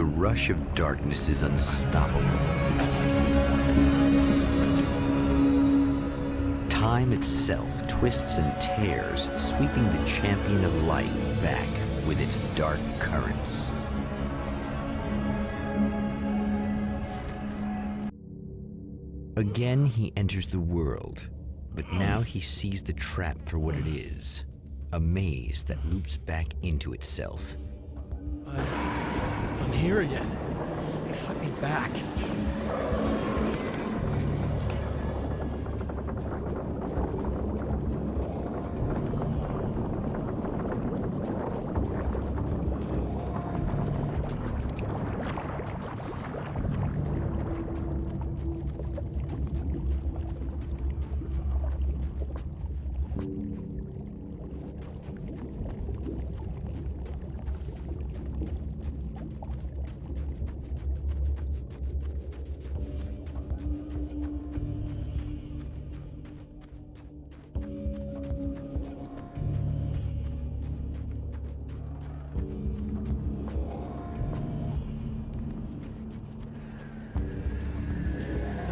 The rush of darkness is unstoppable. Time itself twists and tears, sweeping the champion of light back with its dark currents. Again, he enters the world, but now he sees the trap for what it is, a maze that loops back into itself. I'm here again. They sent me back.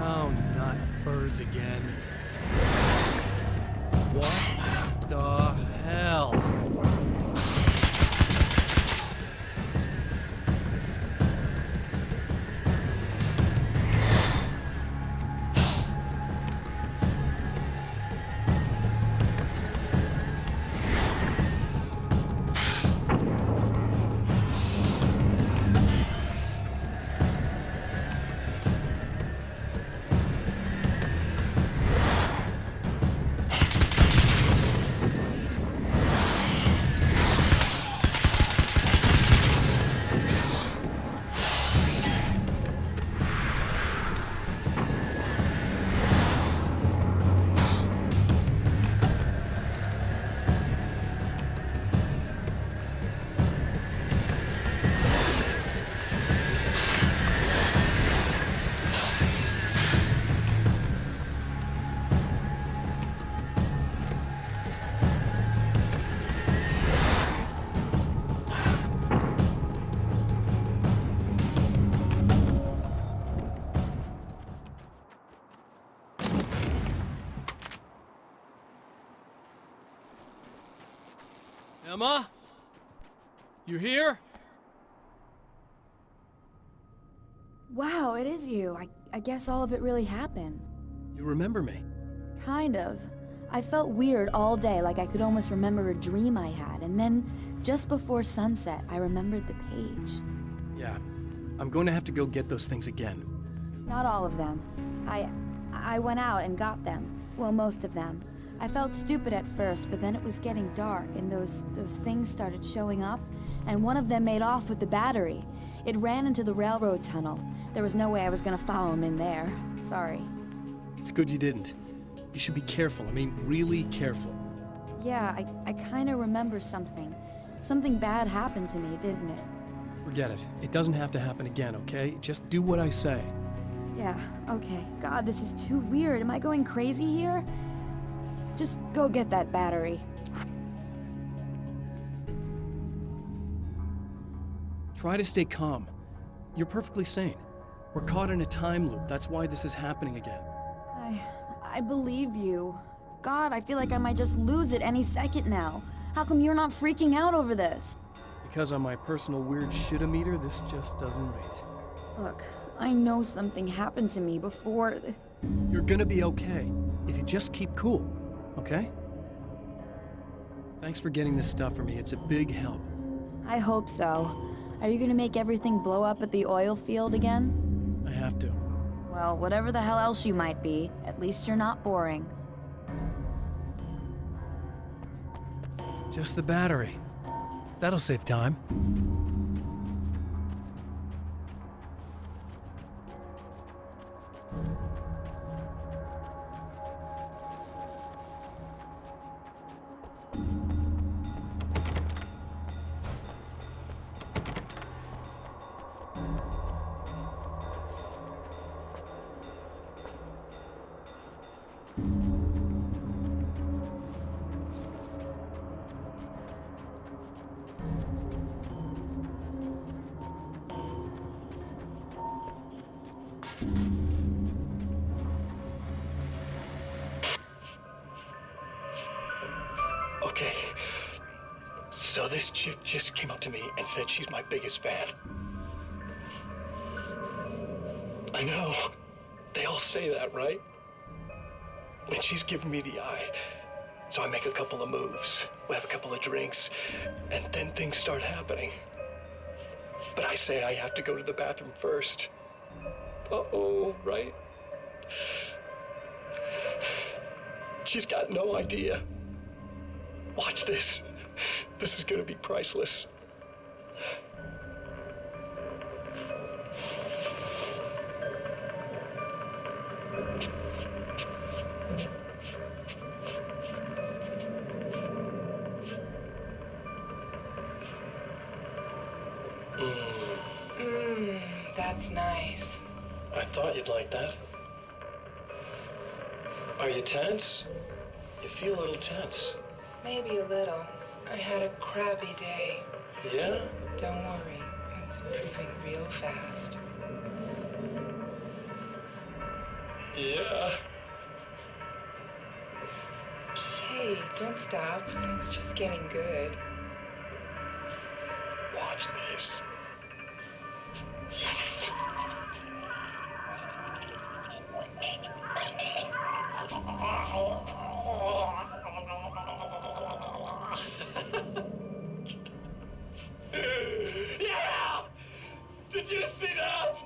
Oh, not birds again. What the hell? Emma? You here? Wow, it is you. I guess all of it really happened. You remember me? Kind of. I felt weird all day, like I could almost remember a dream I had, and then, just before sunset, I remembered the page. Yeah. I'm going to have to go get those things again. Not all of them. I went out and got them. Well, most of them. I felt stupid at first, but then it was getting dark, and those things started showing up, and one of them made off with the battery. It ran into the railroad tunnel. There was no way I was gonna follow him in there. Sorry. It's good you didn't. You should be careful. I mean, really careful. Yeah, I kinda remember something. Something bad happened to me, didn't it? Forget it. It doesn't have to happen again, okay? Just do what I say. Yeah, okay. God, this is too weird. Am I going crazy here? Just go get that battery. Try to stay calm. You're perfectly sane. We're caught in a time loop. That's why this is happening again. I believe you. God, I feel like I might just lose it any second now. How come you're not freaking out over this? Because on my personal weird shit-o-meter, this just doesn't rate. Look, I know something happened to me before... You're gonna be okay, if you just keep cool, okay? Thanks for getting this stuff for me. It's a big help. I hope so. Are you gonna make everything blow up at the oil field again? I have to. Well, whatever the hell else you might be, at least you're not boring. Just the battery. That'll save time. Okay. So this chick just came up to me and said she's my biggest fan. I know. They all say that, right? And she's giving me the eye. So I make a couple of moves. We have a couple of drinks. And then things start happening. But I say I have to go to the bathroom first. Uh-oh, right? She's got no idea. Watch this. This is gonna be priceless. That's nice. I thought you'd like that. Are you tense? You feel a little tense. Maybe a little. I had a crappy day. Yeah? Don't worry, it's improving real fast. Yeah. Hey, don't stop. It's just getting good. Watch this. Yeah! Did you see that?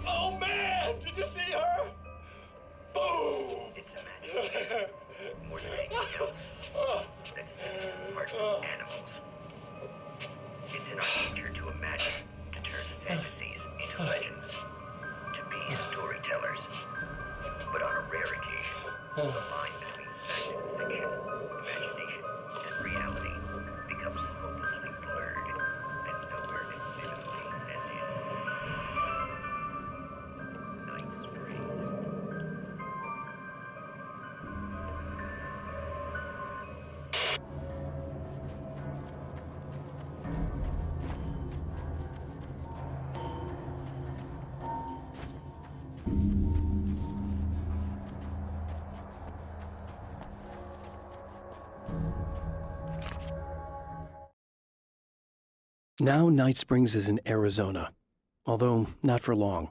Oh man, did you see her? Boom! More than anything else, that's part of animals. It's in our nature to imagine, to turn fantasies into legends, to be storytellers. But on a rare occasion, the line between fact and fiction, imagination and reality becomes hopelessly blurred, and nowhere as vividly as in Night Springs. Now Night Springs is in Arizona, although not for long.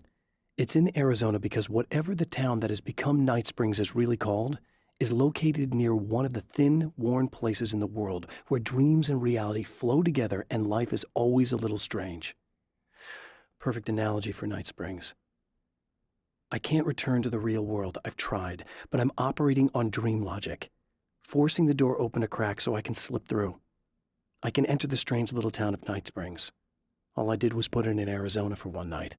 It's in Arizona because whatever the town that has become Night Springs is really called is located near one of the thin, worn places in the world where dreams and reality flow together and life is always a little strange. Perfect analogy for Night Springs. I can't return to the real world. I've tried, but I'm operating on dream logic, forcing the door open a crack so I can slip through. I can enter the strange little town of Night Springs. All I did was put it in Arizona for one night.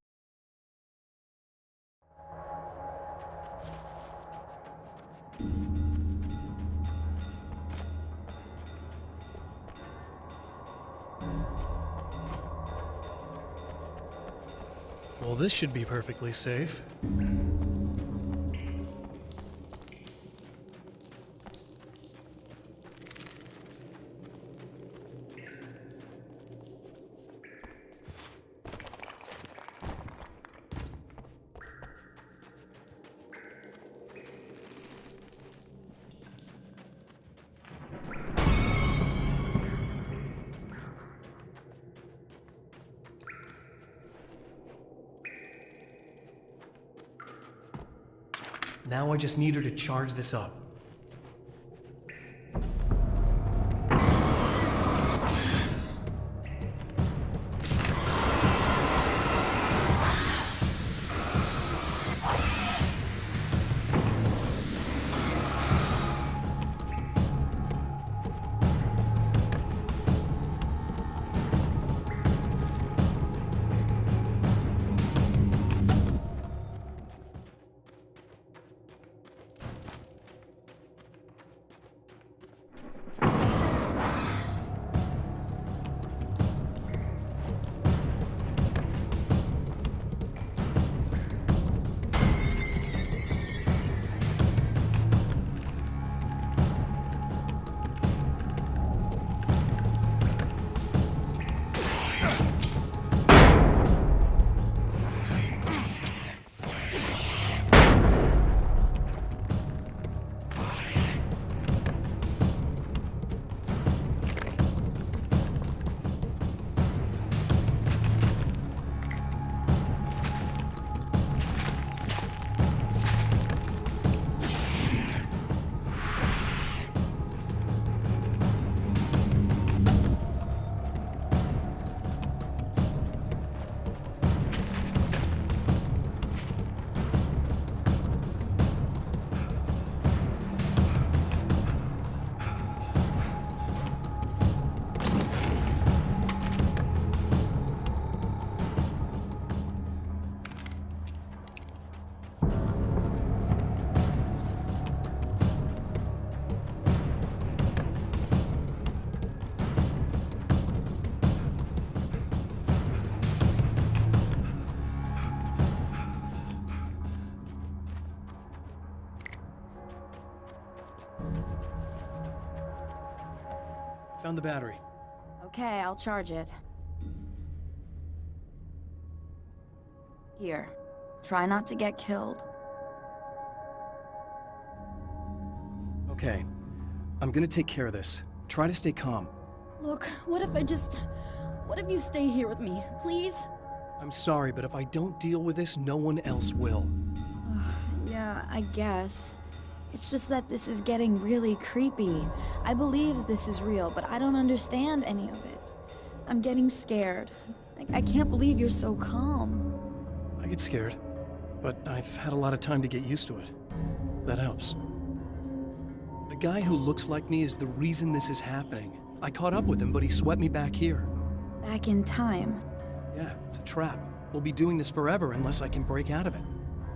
Well, this should be perfectly safe. Now I just need her to charge this up. Found the battery. Okay, I'll charge it. Here. Try not to get killed. Okay. I'm gonna take care of this. Try to stay calm. Look, what if you stay here with me, please? I'm sorry, but if I don't deal with this, no one else will. Yeah, I guess. It's just that this is getting really creepy. I believe this is real, but I don't understand any of it. I'm getting scared. I can't believe you're so calm. I get scared, but I've had a lot of time to get used to it. That helps. The guy who looks like me is the reason this is happening. I caught up with him, but he swept me back here. Back in time. Yeah, it's a trap. We'll be doing this forever unless I can break out of it.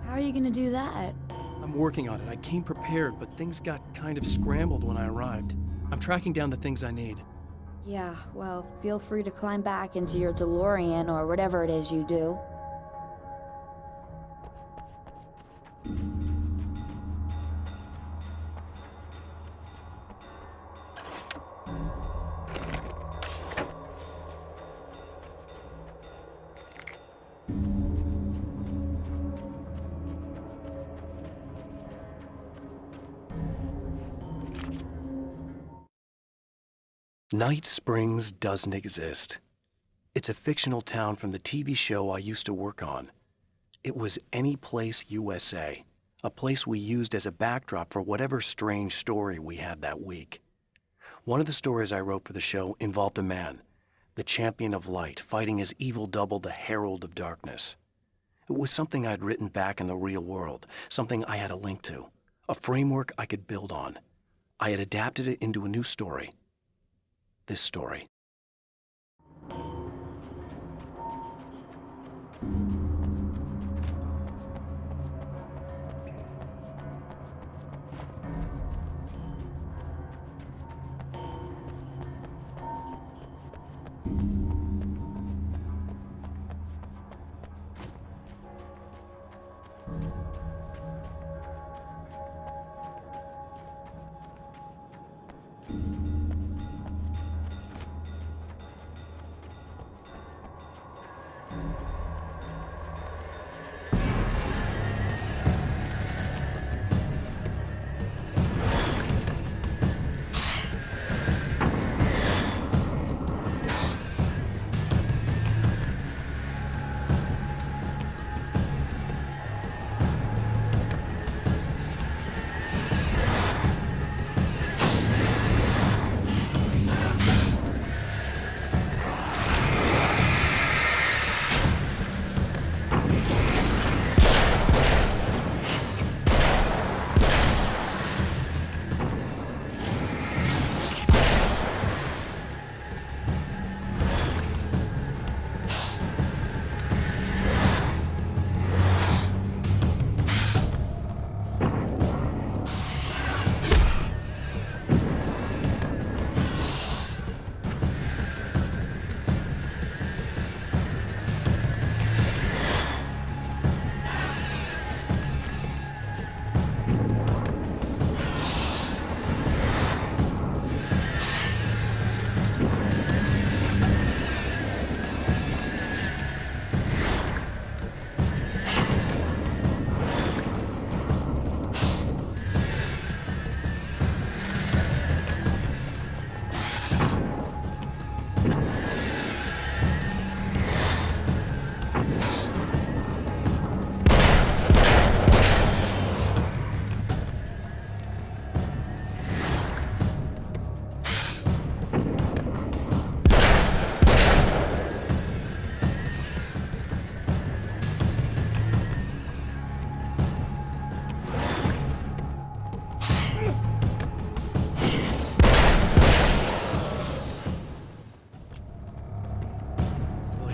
How are you gonna do that? I'm working on it. I came prepared, but things got kind of scrambled when I arrived. I'm tracking down the things I need. Yeah, well, feel free to climb back into your DeLorean or whatever it is you do. Night Springs doesn't exist. It's a fictional town from the TV show I used to work on. It was Any Place USA, a place we used as a backdrop for whatever strange story we had that week. One of the stories I wrote for the show involved a man, the champion of light, fighting his evil double, the Herald of Darkness. It was something I'd written back in the real world, something I had a link to, a framework I could build on. I had adapted it into a new story. This story.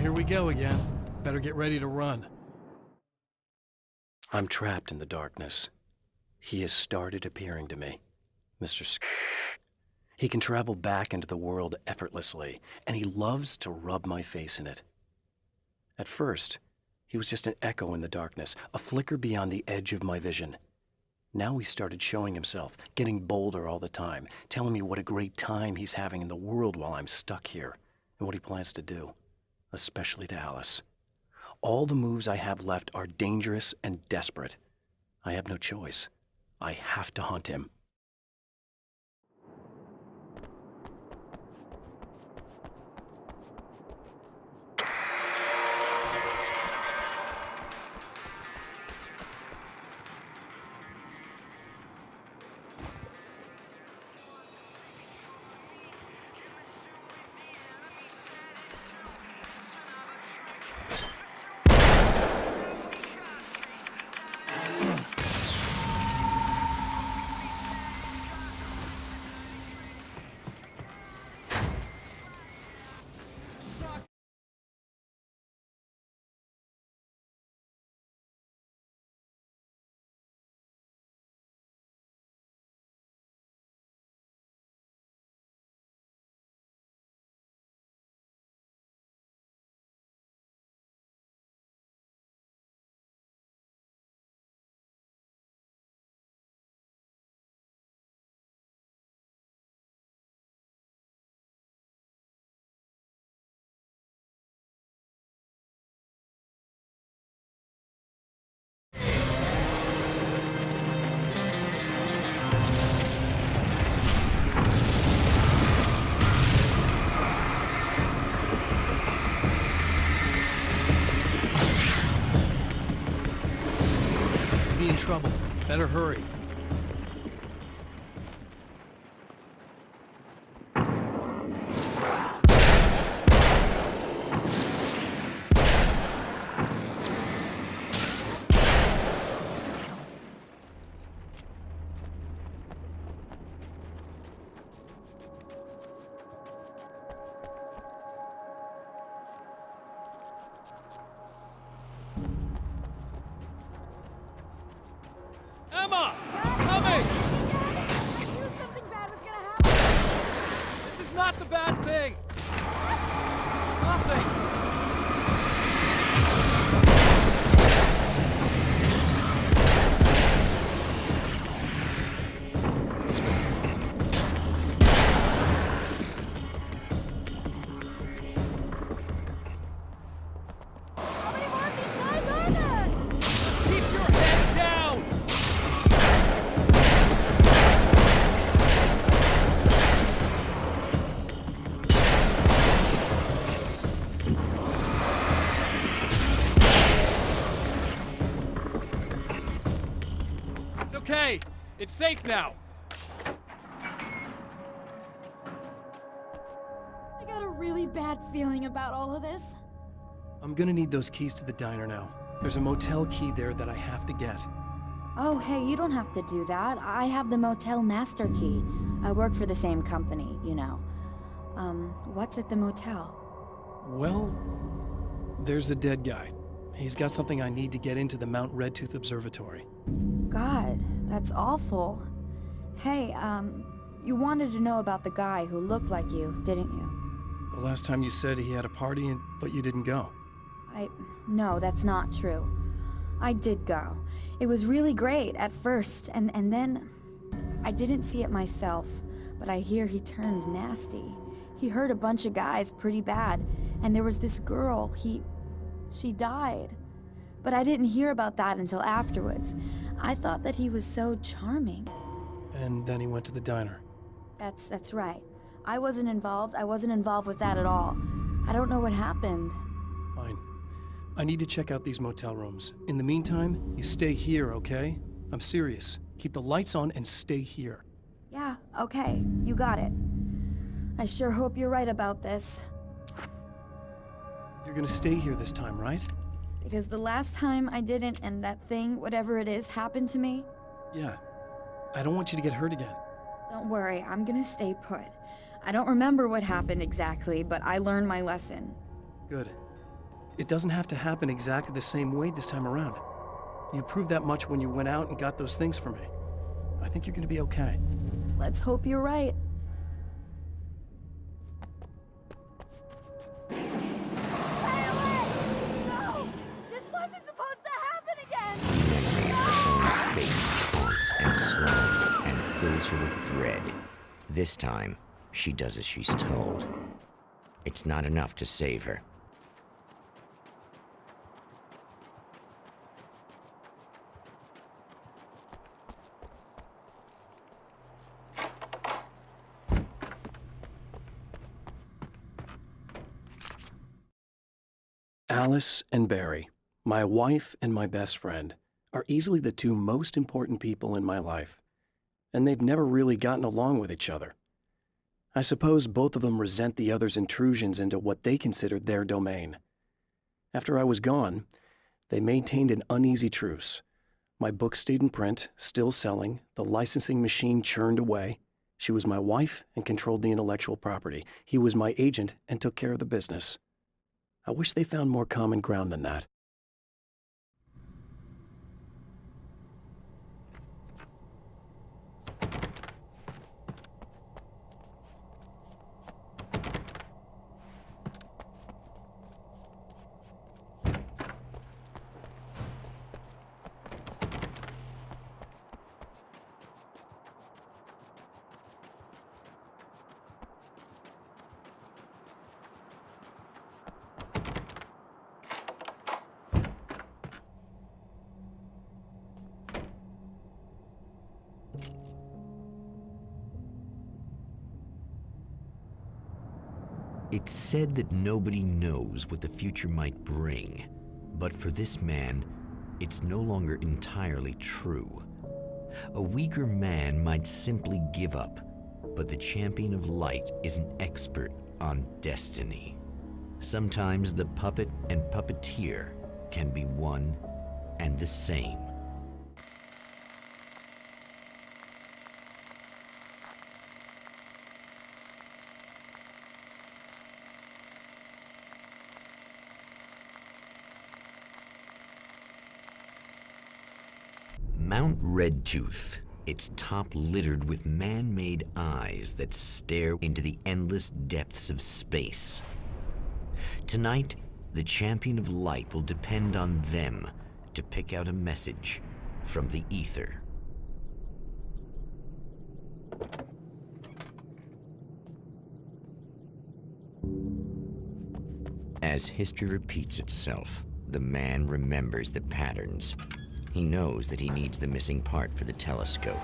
Here we go again. Better get ready to run. I'm trapped in the darkness. He has started appearing to me. Mr. He can travel back into the world effortlessly, and he loves to rub my face in it. At first, he was just an echo in the darkness, a flicker beyond the edge of my vision. Now he started showing himself, getting bolder all the time, telling me what a great time he's having in the world while I'm stuck here, and what he plans to do, especially to Alice. All the moves I have left are dangerous and desperate. I have no choice. I have to hunt him. Be in trouble. Better hurry. Emma! Coming! I knew something bad was gonna happen! This is not the bad thing! Nothing! How many more of these guys are there? Keep your head down! It's okay. It's safe now. I got a really bad feeling about all of this. I'm gonna need those keys to the diner now. There's a motel key there that I have to get. Oh, hey, you don't have to do that. I have the motel master key. I work for the same company, you know. What's at the motel? Well, there's a dead guy. He's got something I need to get into the Mount Redtooth Observatory. God, that's awful. Hey, you wanted to know about the guy who looked like you, didn't you? The last time you said he had a party, but you didn't go. No, that's not true. I did go. It was really great at first, and then I didn't see it myself, but I hear he turned nasty. He hurt a bunch of guys pretty bad, and there was this girl, she died. But I didn't hear about that until afterwards. I thought that he was so charming. And then he went to the diner. That's right. I wasn't involved. I wasn't involved with that at all. I don't know what happened. Fine. I need to check out these motel rooms. In the meantime, you stay here, okay? I'm serious. Keep the lights on and stay here. Yeah, okay. You got it. I sure hope you're right about this. You're gonna stay here this time, right? Because the last time I didn't, and that thing, whatever it is, happened to me. Yeah. I don't want you to get hurt again. Don't worry, I'm gonna stay put. I don't remember what happened exactly, but I learned my lesson. Good. It doesn't have to happen exactly the same way this time around. You proved that much when you went out and got those things for me. I think you're gonna be okay. Let's hope you're right. Stay away! No! This wasn't supposed to happen again! No! Face and slow and fills her with dread. This time, she does as she's told. It's not enough to save her. Alice and Barry, my wife and my best friend, are easily the two most important people in my life, and they've never really gotten along with each other. I suppose both of them resent the other's intrusions into what they considered their domain. After I was gone, they maintained an uneasy truce. My book stayed in print, still selling, the licensing machine churned away. She was my wife and controlled the intellectual property. He was my agent and took care of the business. I wish they found more common ground than that. It's said that nobody knows what the future might bring, but for this man, it's no longer entirely true. A weaker man might simply give up, but the champion of light is an expert on destiny. Sometimes the puppet and puppeteer can be one and the same. Mount Redtooth, its top littered with man-made eyes that stare into the endless depths of space. Tonight, the champion of light will depend on them to pick out a message from the ether. As history repeats itself, the man remembers the patterns. He knows that he needs the missing part for the telescope.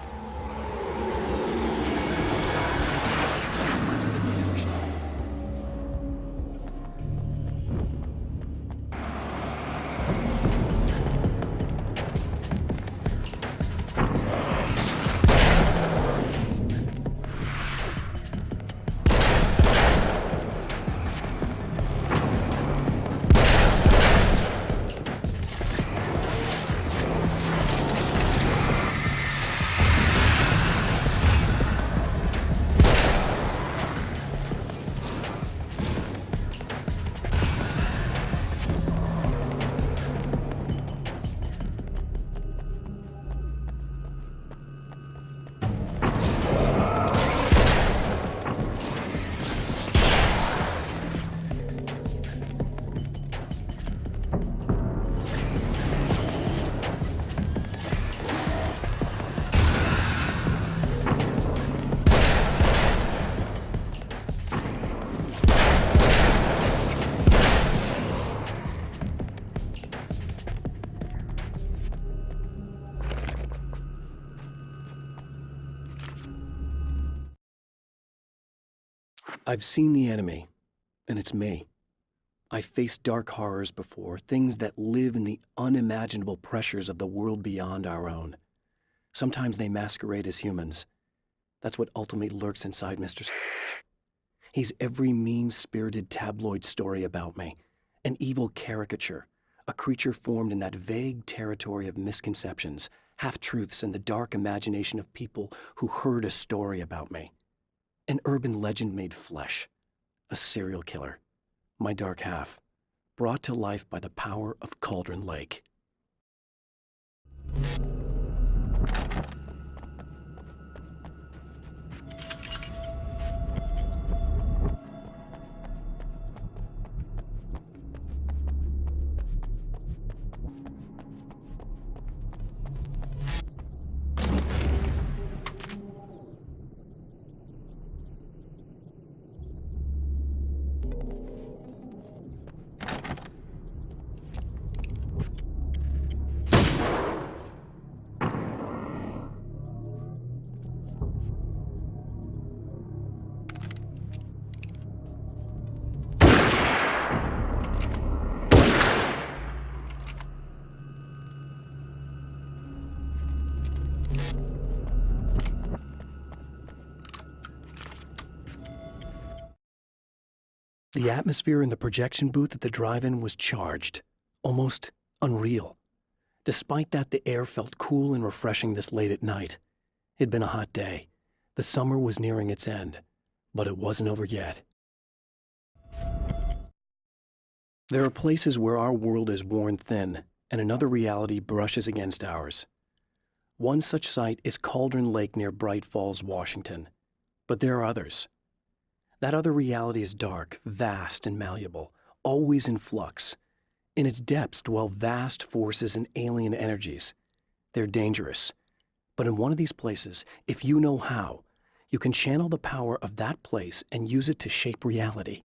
I've seen the enemy, and it's me. I've faced dark horrors before, things that live in the unimaginable pressures of the world beyond our own. Sometimes they masquerade as humans. That's what ultimately lurks inside Mr. Scrooge. He's every mean-spirited tabloid story about me, an evil caricature, a creature formed in that vague territory of misconceptions, half-truths, and the dark imagination of people who heard a story about me. An urban legend made flesh, a serial killer, my dark half, brought to life by the power of Cauldron Lake. The atmosphere in the projection booth at the drive-in was charged, almost unreal. Despite that, the air felt cool and refreshing this late at night. It'd been a hot day. The summer was nearing its end, but it wasn't over yet. There are places where our world is worn thin, and another reality brushes against ours. One such site is Cauldron Lake near Bright Falls, Washington. But there are others. That other reality is dark, vast, and malleable, always in flux. In its depths dwell vast forces and alien energies. They're dangerous. But in one of these places, if you know how, you can channel the power of that place and use it to shape reality.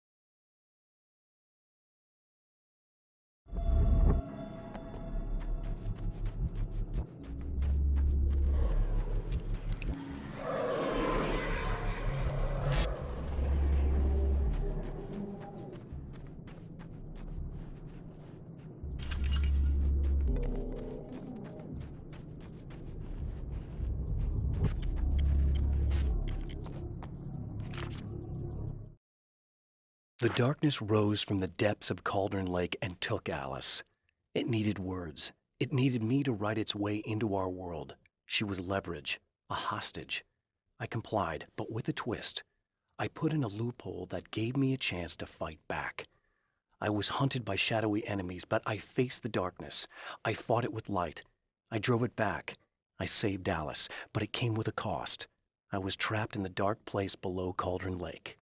The darkness rose from the depths of Cauldron Lake and took Alice. It needed words. It needed me to write its way into our world. She was leverage, a hostage. I complied, but with a twist. I put in a loophole that gave me a chance to fight back. I was hunted by shadowy enemies, but I faced the darkness. I fought it with light. I drove it back. I saved Alice, but it came with a cost. I was trapped in the dark place below Cauldron Lake.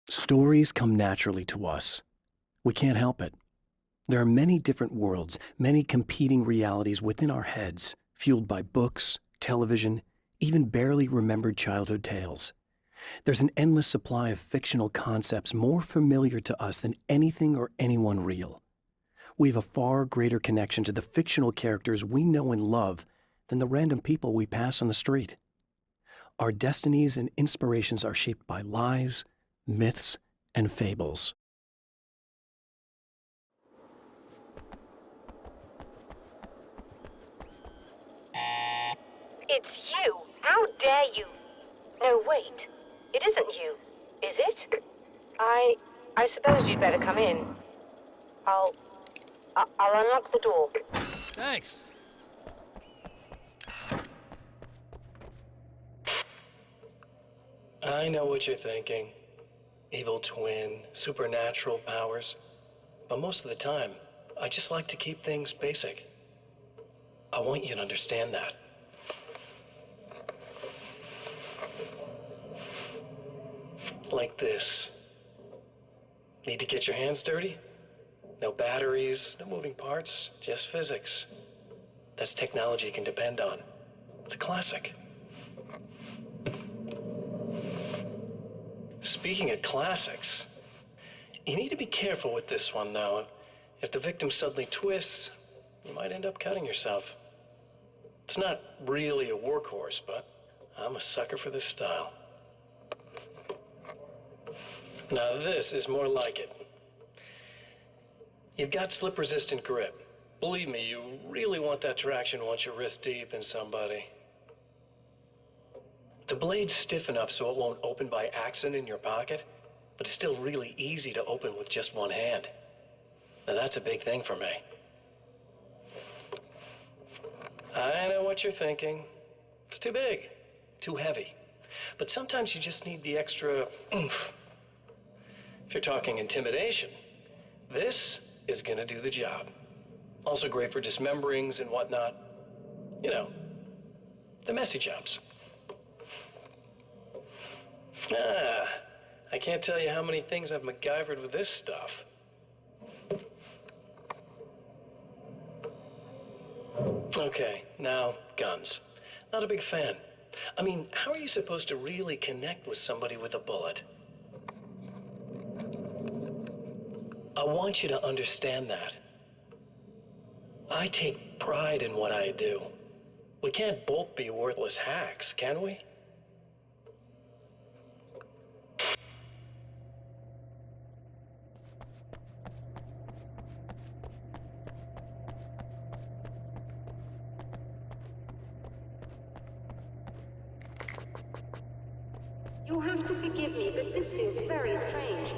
Stories come naturally to us. We can't help it. There are many different worlds, many competing realities within our heads, fueled by books, television, even barely remembered childhood tales. There's an endless supply of fictional concepts more familiar to us than anything or anyone real. We have a far greater connection to the fictional characters we know and love than the random people we pass on the street. Our destinies and inspirations are shaped by lies, myths, and fables. It's you! How dare you! No, wait. It isn't you, is it? I suppose you'd better come in. I'll unlock the door. Thanks. I know what you're thinking. Evil twin, supernatural powers. But most of the time, I just like to keep things basic. I want you to understand that. Like this. Need to get your hands dirty? No batteries, no moving parts, just physics. That's technology you can depend on. It's a classic. Speaking of classics, you need to be careful with this one, though. If the victim suddenly twists, you might end up cutting yourself. It's not really a workhorse, but I'm a sucker for this style. Now this is more like it. You've got slip-resistant grip. Believe me, you really want that traction once you're wrist deep in somebody. The blade's stiff enough so it won't open by accident in your pocket, but it's still really easy to open with just one hand. Now that's a big thing for me. I know what you're thinking. It's too big, too heavy. But sometimes you just need the extra oomph. If you're talking intimidation, this is gonna do the job. Also great for dismemberings and whatnot. You know, the messy jobs. I can't tell you how many things I've MacGyvered with this stuff. Okay, now, guns. Not a big fan. I mean, how are you supposed to really connect with somebody with a bullet? I want you to understand that. I take pride in what I do. We can't both be worthless hacks, can we? You'll have to forgive me, but this feels very strange.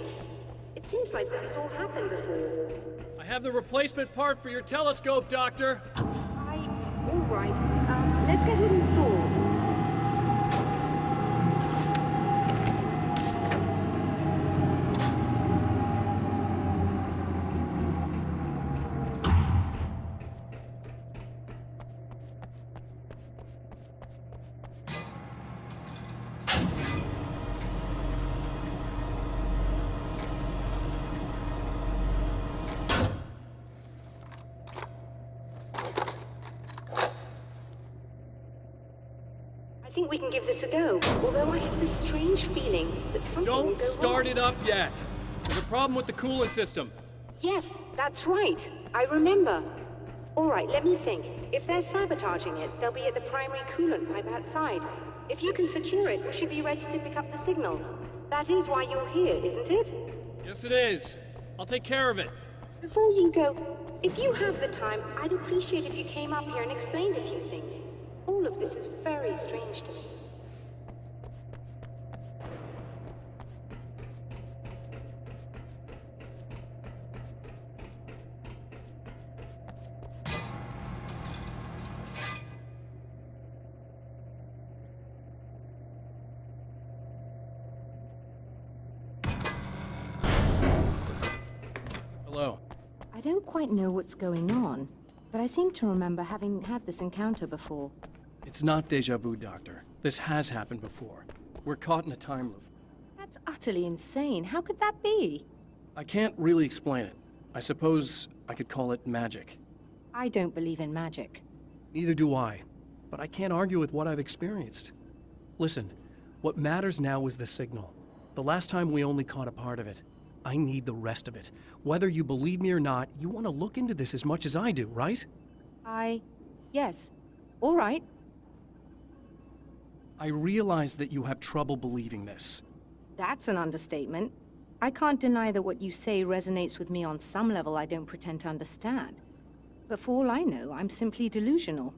It seems like this has all happened before. I have the replacement part for your telescope, Doctor. All right. Let's get it installed. I think we can give this a go, although I have this strange feeling that something will Don't go start wrong. it up yet. There's a problem with the coolant system. Yes, that's right. I remember. All right, let me think. If they're sabotaging it, they'll be at the primary coolant pipe outside. If you can secure it, we should be ready to pick up the signal. That is why you're here, isn't it? Yes, it is. I'll take care of it. Before you go, if you have the time, I'd appreciate if you came up here and explained a few things. All of this is very strange to me. Hello. I don't quite know what's going on, but I seem to remember having had this encounter before. It's not deja vu, Doctor. This has happened before. We're caught in a time loop. That's utterly insane. How could that be? I can't really explain it. I suppose I could call it magic. I don't believe in magic. Neither do I, but I can't argue with what I've experienced. Listen, what matters now is the signal. The last time we only caught a part of it. I need the rest of it. Whether you believe me or not, you want to look into this as much as I do, right? Yes. All right. I realize that you have trouble believing this. That's an understatement. I can't deny that what you say resonates with me on some level I don't pretend to understand. But for all I know, I'm simply delusional.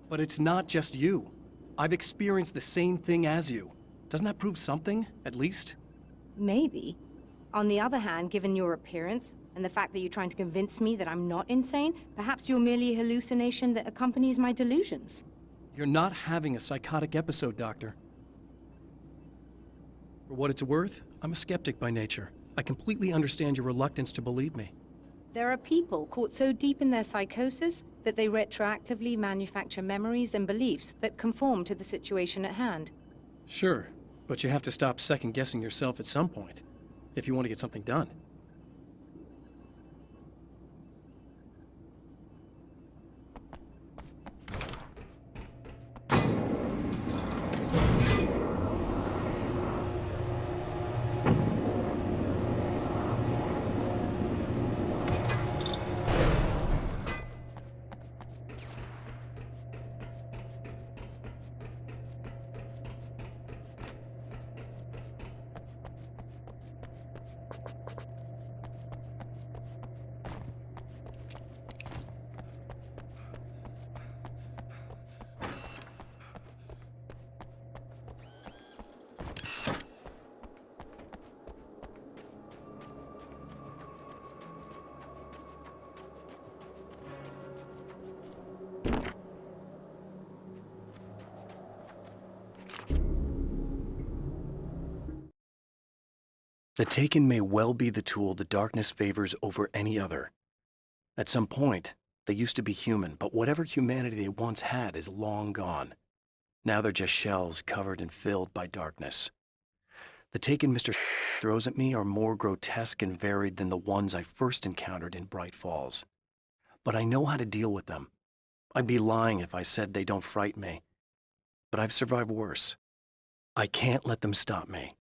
But it's not just you. I've experienced the same thing as you. Doesn't that prove something, at least? Maybe. On the other hand, given your appearance, and the fact that you're trying to convince me that I'm not insane, perhaps you're merely a hallucination that accompanies my delusions. You're not having a psychotic episode, Doctor. For what it's worth, I'm a skeptic by nature. I completely understand your reluctance to believe me. There are people caught so deep in their psychosis that they retroactively manufacture memories and beliefs that conform to the situation at hand. Sure, but you have to stop second-guessing yourself at some point, if you want to get something done. The Taken may well be the tool the darkness favors over any other. At some point, they used to be human, but whatever humanity they once had is long gone. Now they're just shells covered and filled by darkness. The Taken Mr. throws at me are more grotesque and varied than the ones I first encountered in Bright Falls. But I know how to deal with them. I'd be lying if I said they don't frighten me. But I've survived worse. I can't let them stop me.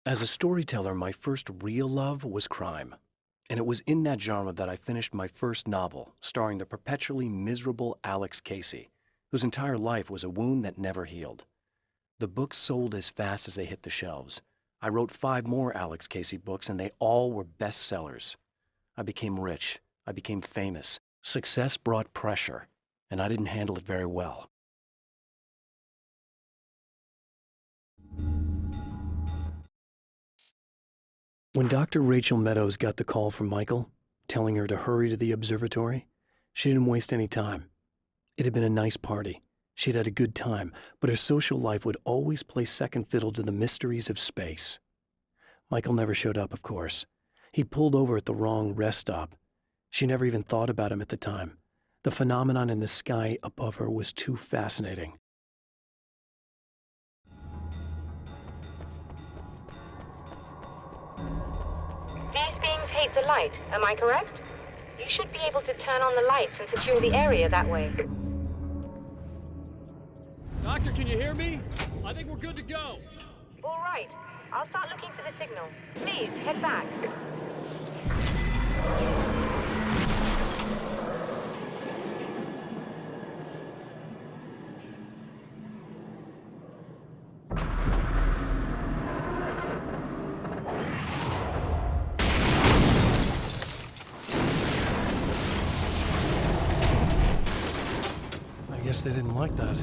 As a storyteller, my first real love was crime. And it was in that genre that I finished my first novel, starring the perpetually miserable Alex Casey, whose entire life was a wound that never healed. The books sold as fast as they hit the shelves. I wrote 5 more Alex Casey books, and they all were bestsellers. I became rich. I became famous. Success brought pressure, and I didn't handle it very well. When Dr. Rachel Meadows got the call from Michael, telling her to hurry to the observatory, she didn't waste any time. It had been a nice party. She'd had a good time, but her social life would always play second fiddle to the mysteries of space. Michael never showed up, of course. He pulled over at the wrong rest stop. She never even thought about him at the time. The phenomenon in the sky above her was too fascinating. These beings hate the light, am I correct? You should be able to turn on the lights and secure the area that way. Doctor, can you hear me? I think we're good to go. All right. I'll start looking for the signal. Please, head back. I guess they didn't like that.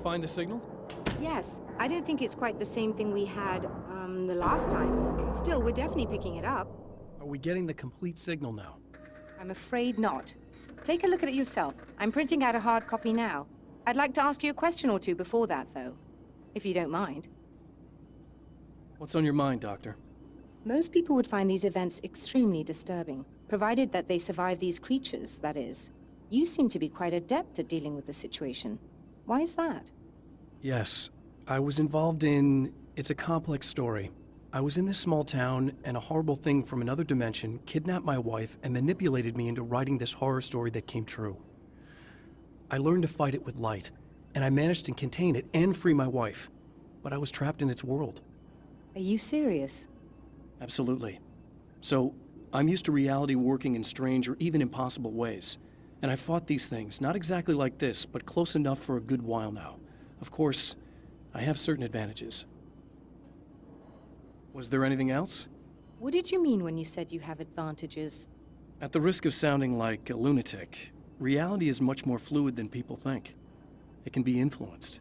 find the signal? Yes, I don't think it's quite the same thing we had, the last time. Still, we're definitely picking it up. Are we getting the complete signal now? I'm afraid not. Take a look at it yourself. I'm printing out a hard copy now. I'd like to ask you a question or two before that, though, if you don't mind. What's on your mind, Doctor? Most people would find these events extremely disturbing, provided that they survive these creatures, that is. You seem to be quite adept at dealing with the situation. Why is that? Yes, I was involved in... It's a complex story. I was in this small town, and a horrible thing from another dimension kidnapped my wife and manipulated me into writing this horror story that came true. I learned to fight it with light, and I managed to contain it and free my wife. But I was trapped in its world. Are you serious? Absolutely. So, I'm used to reality working in strange or even impossible ways. And I've fought these things, not exactly like this, but close enough for a good while now. Of course, I have certain advantages. Was there anything else? What did you mean when you said you have advantages? At the risk of sounding like a lunatic, reality is much more fluid than people think. It can be influenced.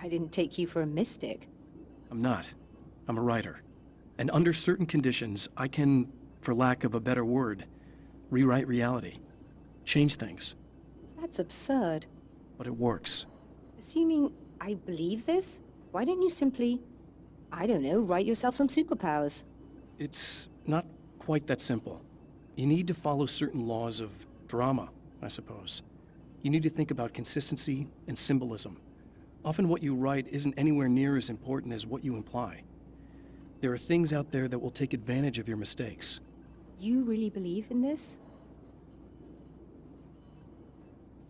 I didn't take you for a mystic. I'm not. I'm a writer. And under certain conditions, I can, for lack of a better word, rewrite reality. Change things. That's absurd. But it works. Assuming I believe this, why don't you simply, I don't know, write yourself some superpowers? It's not quite that simple. You need to follow certain laws of drama, I suppose. You need to think about consistency and symbolism. Often what you write isn't anywhere near as important as what you imply. There are things out there that will take advantage of your mistakes. You really believe in this?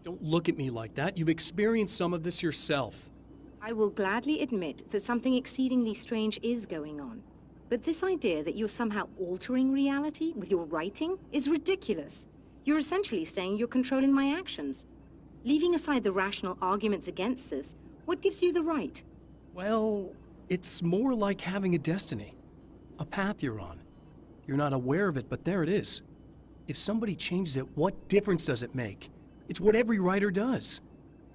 Don't look at me like that. You've experienced some of this yourself. I will gladly admit that something exceedingly strange is going on. But this idea that you're somehow altering reality with your writing is ridiculous. You're essentially saying you're controlling my actions. Leaving aside the rational arguments against this, what gives you the right? Well, it's more like having a destiny. A path you're on. You're not aware of it, but there it is. If somebody changes it, what difference does it make? It's what every writer does.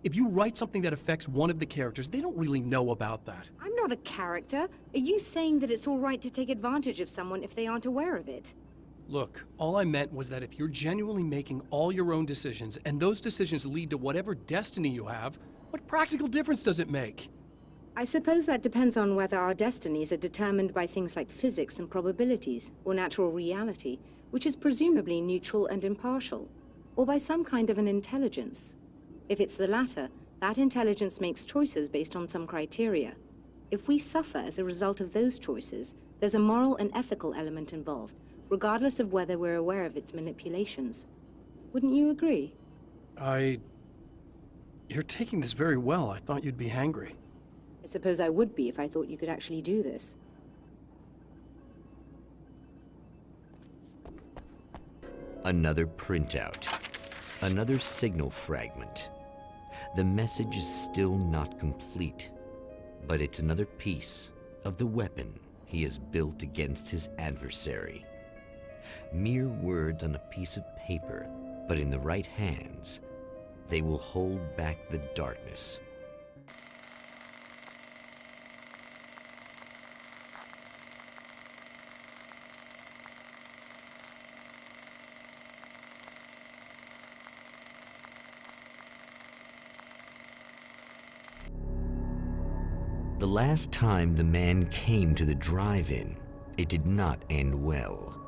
If you write something that affects one of the characters, they don't really know about that. I'm not a character. Are you saying that it's all right to take advantage of someone if they aren't aware of it? Look, all I meant was that if you're genuinely making all your own decisions, and those decisions lead to whatever destiny you have, what practical difference does it make? I suppose that depends on whether our destinies are determined by things like physics and probabilities, or natural reality, which is presumably neutral and impartial, or by some kind of an intelligence. If it's the latter, that intelligence makes choices based on some criteria. If we suffer as a result of those choices, there's a moral and ethical element involved, regardless of whether we're aware of its manipulations. Wouldn't you agree? You're taking this very well. I thought you'd be angry. I suppose I would be if I thought you could actually do this. Another printout. Another signal fragment. The message is still not complete, but it's another piece of the weapon he has built against his adversary. Mere words on a piece of paper, but in the right hands, they will hold back the darkness. The last time the man came to the drive-in, it did not end well.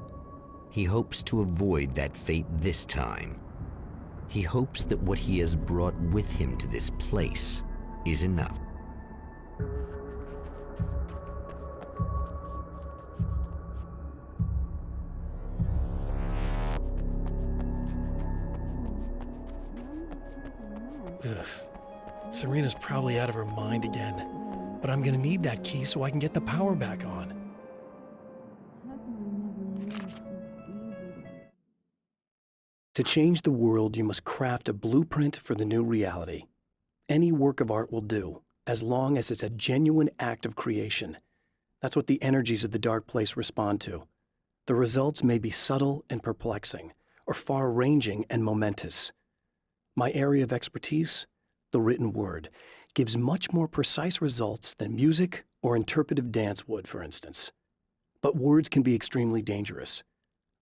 He hopes to avoid that fate this time. He hopes that what he has brought with him to this place is enough. Ugh. Serena's probably out of her mind again. But I'm gonna need that key so I can get the power back on. To change the world, you must craft a blueprint for the new reality. Any work of art will do, as long as it's a genuine act of creation. That's what the energies of the dark place respond to. The results may be subtle and perplexing, or far-ranging and momentous. My area of expertise? The written word. gives much more precise results than music or interpretive dance would, for instance. But words can be extremely dangerous.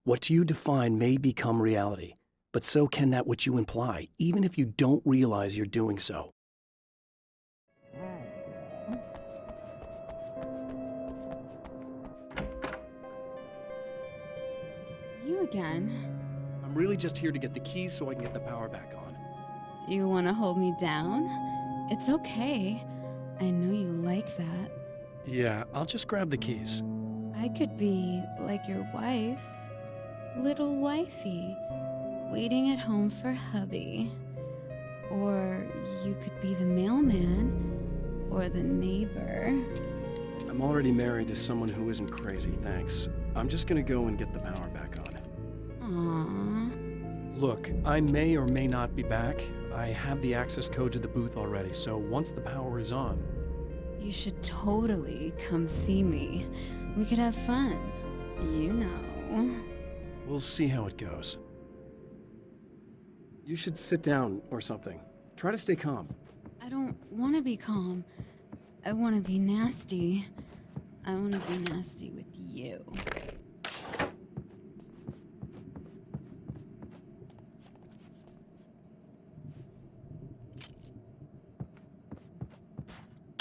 What you define may become reality, but so can that which you imply, even if you don't realize you're doing so. You again. I'm really just here to get the keys so I can get the power back on. Do you want to hold me down? It's okay. I know you like that. Yeah, I'll just grab the keys. I could be like your wife. Little wifey. Waiting at home for hubby. Or you could be the mailman. Or the neighbor. I'm already married to someone who isn't crazy, thanks. I'm just gonna go and get the power back on. Aww. Look, I may or may not be back. I have the access code to the booth already, so once the power is on... You should totally come see me. We could have fun. You know. We'll see how it goes. You should sit down or something. Try to stay calm. I don't want to be calm. I want to be nasty. I want to be nasty with you.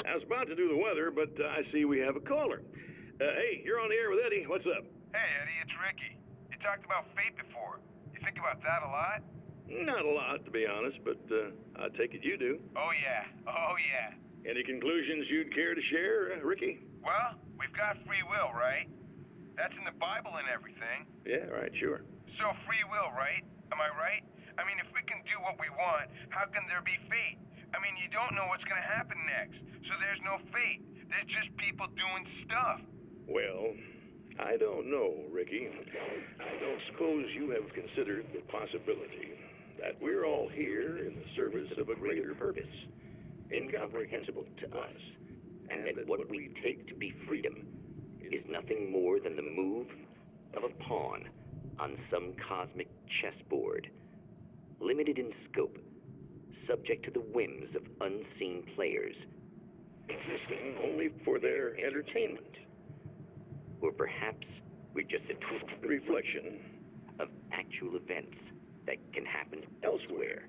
I was about to do the weather, but I see we have a caller. Hey, you're on the air with Eddie. What's up? Hey, Eddie, it's Ricky. You talked about fate before. You think about that a lot? Not a lot, to be honest, but I take it you do. Oh, yeah. Oh, yeah. Any conclusions you'd care to share, Ricky? Well, we've got free will, right? That's in the Bible and everything. Yeah, right, sure. So free will, right? Am I right? I mean, if we can do what we want, how can there be fate? I mean, you don't know what's gonna happen next, so there's no fate. There's just people doing stuff. Well, I don't know, Ricky. I don't suppose you have considered the possibility that we're all here in the service of a greater purpose, incomprehensible to us, And that what we take to be freedom is nothing more than the move of a pawn on some cosmic chessboard, limited in scope, subject to the whims of unseen players, existing only for their entertainment. or perhaps we're just a twisted Reflection of actual events that can happen elsewhere.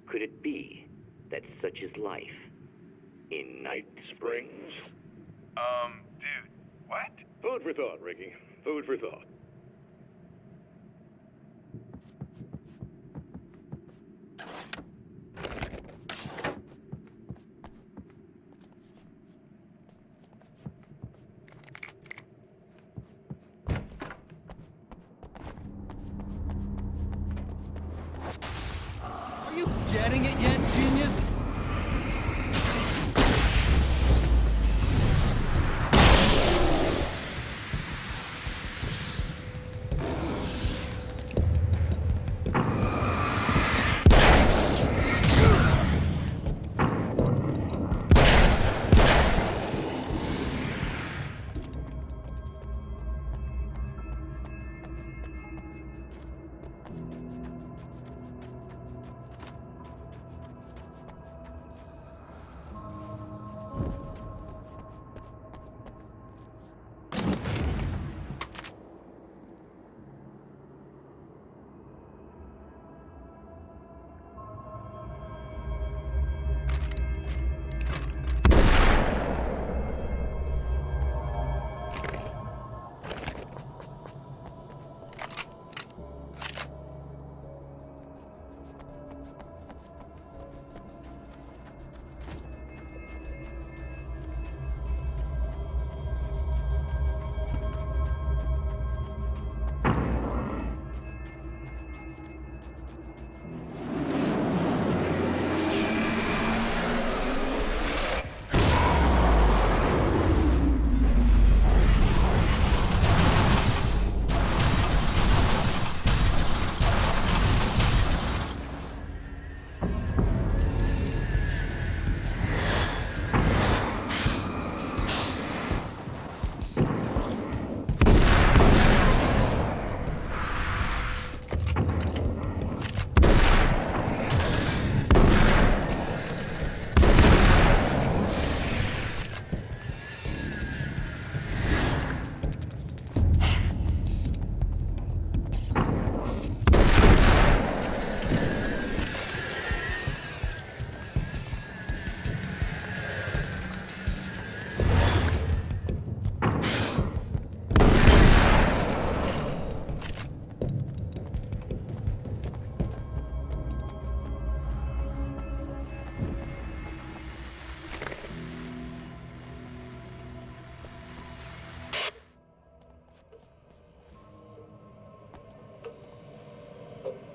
Could it be that such is life in Night Springs? Dude, what? Food for thought, Ricky. Food for thought. Are you getting it yet, genius?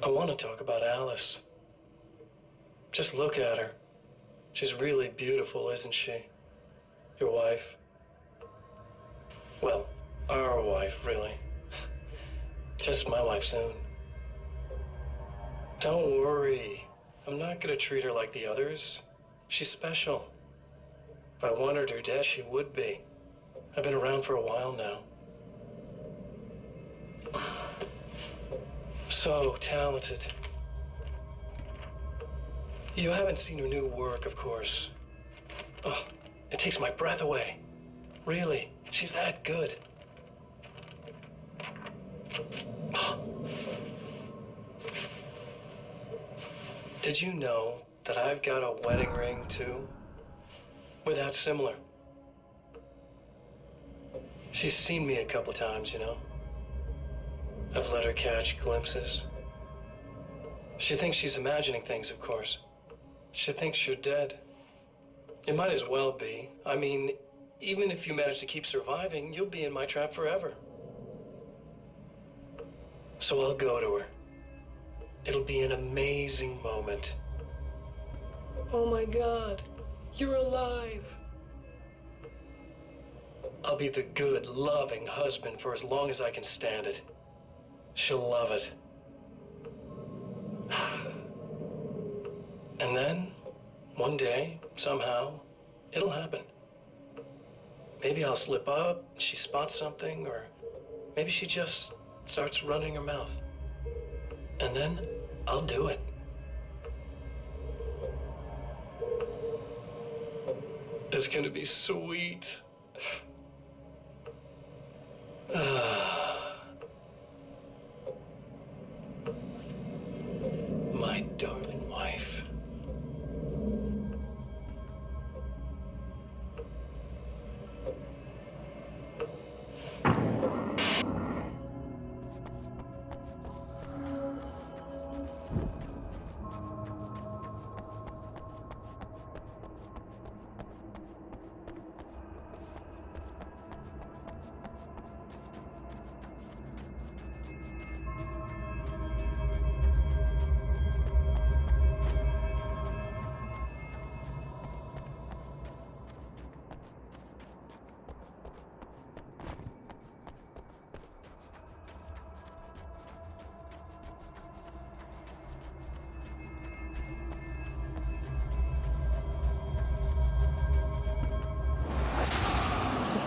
I want to talk about Alice. Just look at her. She's really beautiful, isn't she? Your wife. Well, our wife, really. Just my wife soon. Don't worry. I'm not gonna treat her like the others. She's special. If I wanted her dead, she would be. I've been around for a while now. So talented. You haven't seen her new work, of course. Oh, it takes my breath away. Really, she's that good. Did you know that I've got a wedding ring, too? We're that similar. She's seen me a couple times, you know. I've let her catch glimpses. She thinks she's imagining things, of course. She thinks you're dead. It might as well be. I mean, even if you manage to keep surviving, you'll be in my trap forever. So I'll go to her. It'll be an amazing moment. Oh my God, you're alive. I'll be the good, loving husband for as long as I can stand it. She'll love it. And then, one day, somehow, it'll happen. Maybe I'll slip up, she spots something, or maybe she just starts running her mouth. And then, I'll do it. It's gonna be sweet. My darling wife.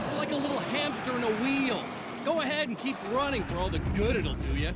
You're like a little hamster in a wheel. Go ahead and keep running for all the good it'll do you.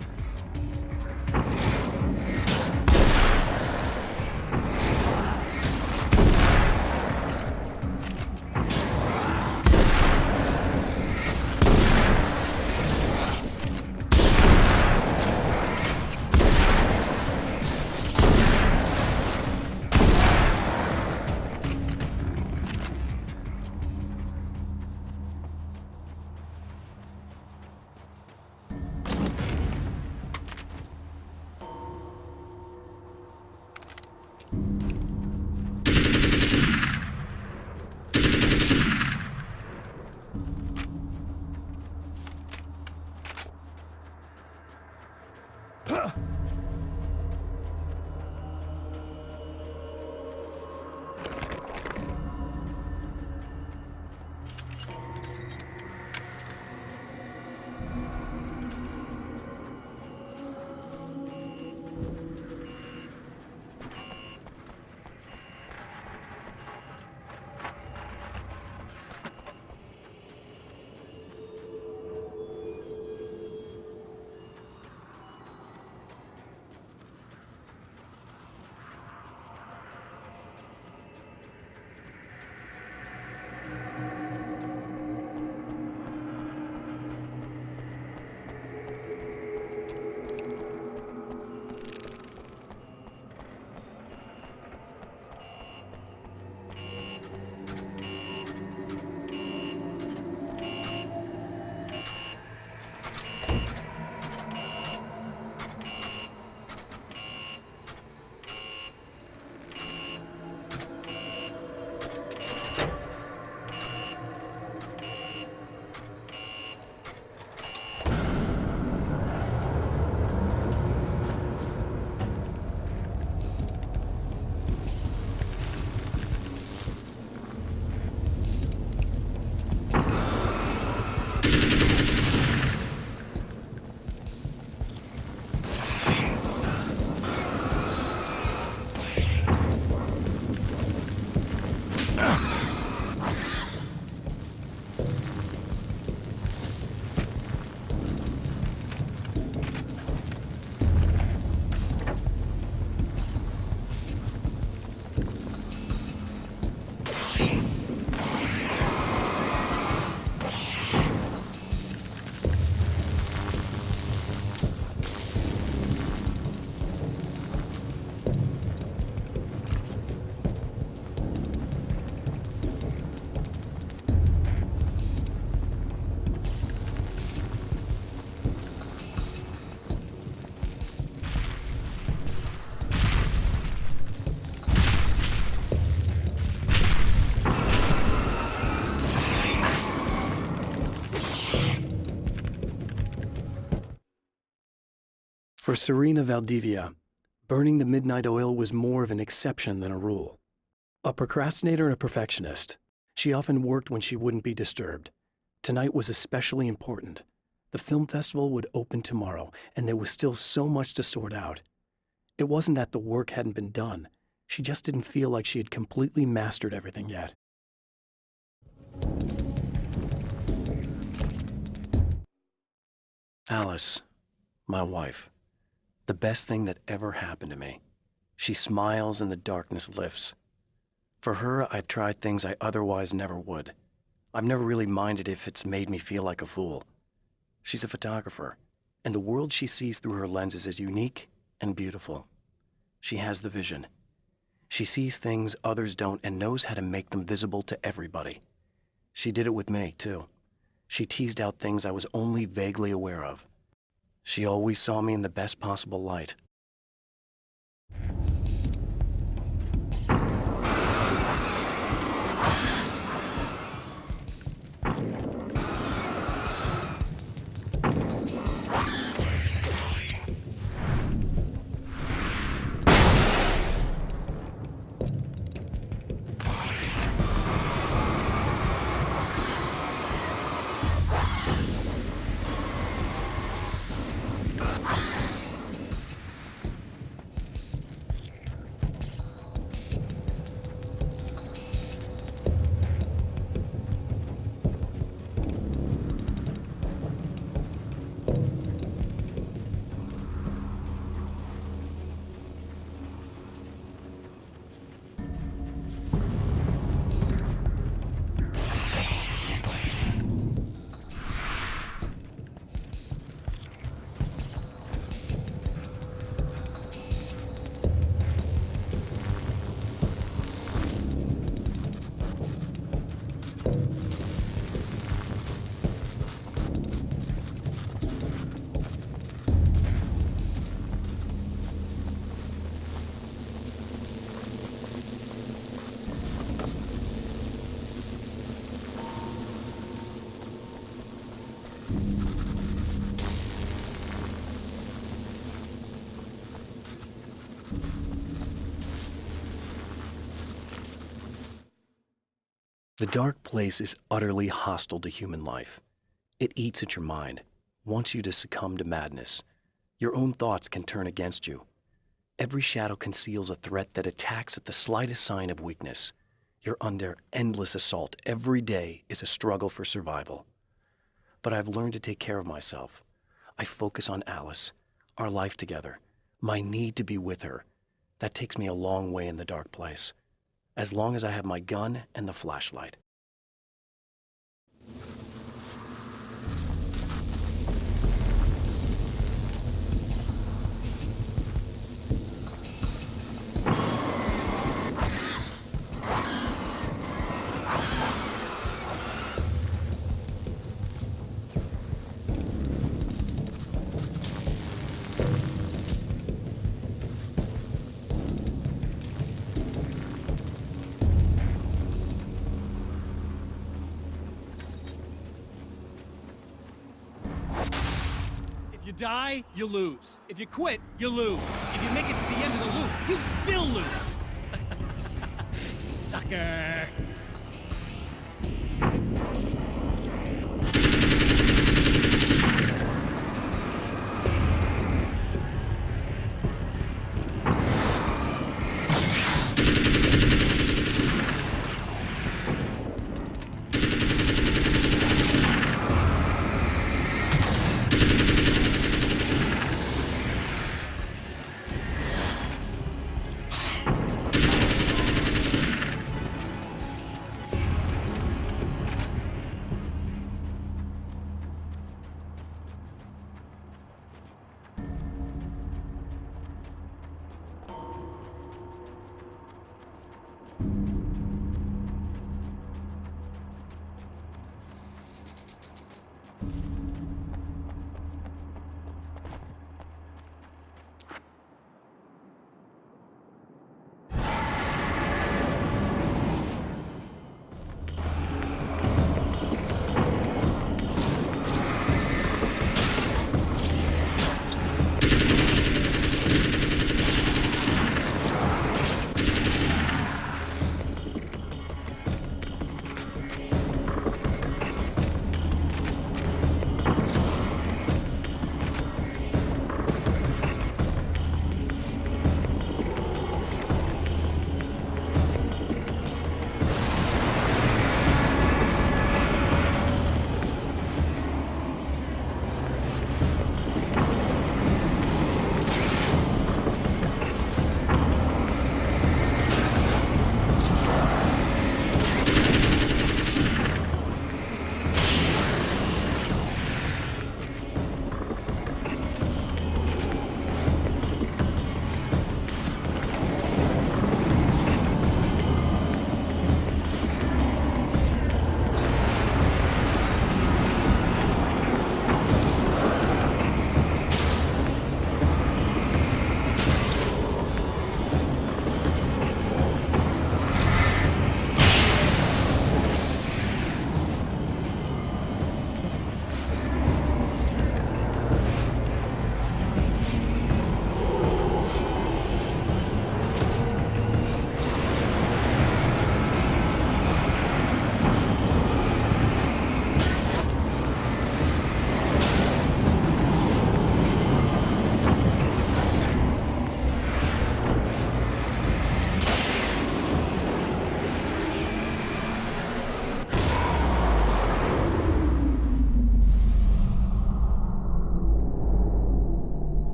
For Serena Valdivia, burning the midnight oil was more of an exception than a rule. A procrastinator and a perfectionist, she often worked when she wouldn't be disturbed. Tonight was especially important. The film festival would open tomorrow, and there was still so much to sort out. It wasn't that the work hadn't been done. She just didn't feel like she had completely mastered everything yet. Alice, my wife, the best thing that ever happened to me. She smiles and the darkness lifts. For her, I've tried things I otherwise never would. I've never really minded if it's made me feel like a fool. She's a photographer, and the world she sees through her lenses is unique and beautiful. She has the vision. She sees things others don't and knows how to make them visible to everybody. She did it with me, too. She teased out things I was only vaguely aware of. She always saw me in the best possible light. The dark place is utterly hostile to human life. It eats at your mind, wants you to succumb to madness. Your own thoughts can turn against you. Every shadow conceals a threat that attacks at the slightest sign of weakness. You're under endless assault. Every day is a struggle for survival. But I've learned to take care of myself. I focus on Alice, our life together, my need to be with her. That takes me a long way in the dark place, as long as I have my gun and the flashlight. If you die, you lose. If you quit, you lose. If you make it to the end of the loop, you still lose. Sucker.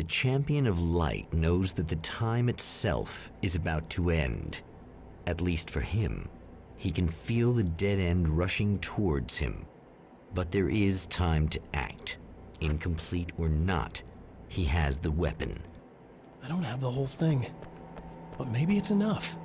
champion of light knows that the time itself is about to end. At least for him. He can feel the dead end rushing towards him. But there is time to act. Incomplete or not, he has the weapon. I don't have the whole thing, but maybe it's enough.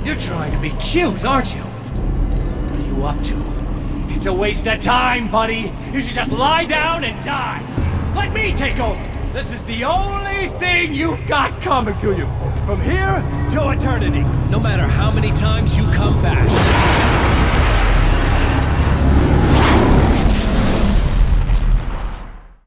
You're trying to be cute, aren't you? What are you up to? It's a waste of time, buddy. You should just lie down and die. Let me take over. This is the only thing you've got coming to you. From here to eternity. No matter how many times you come back.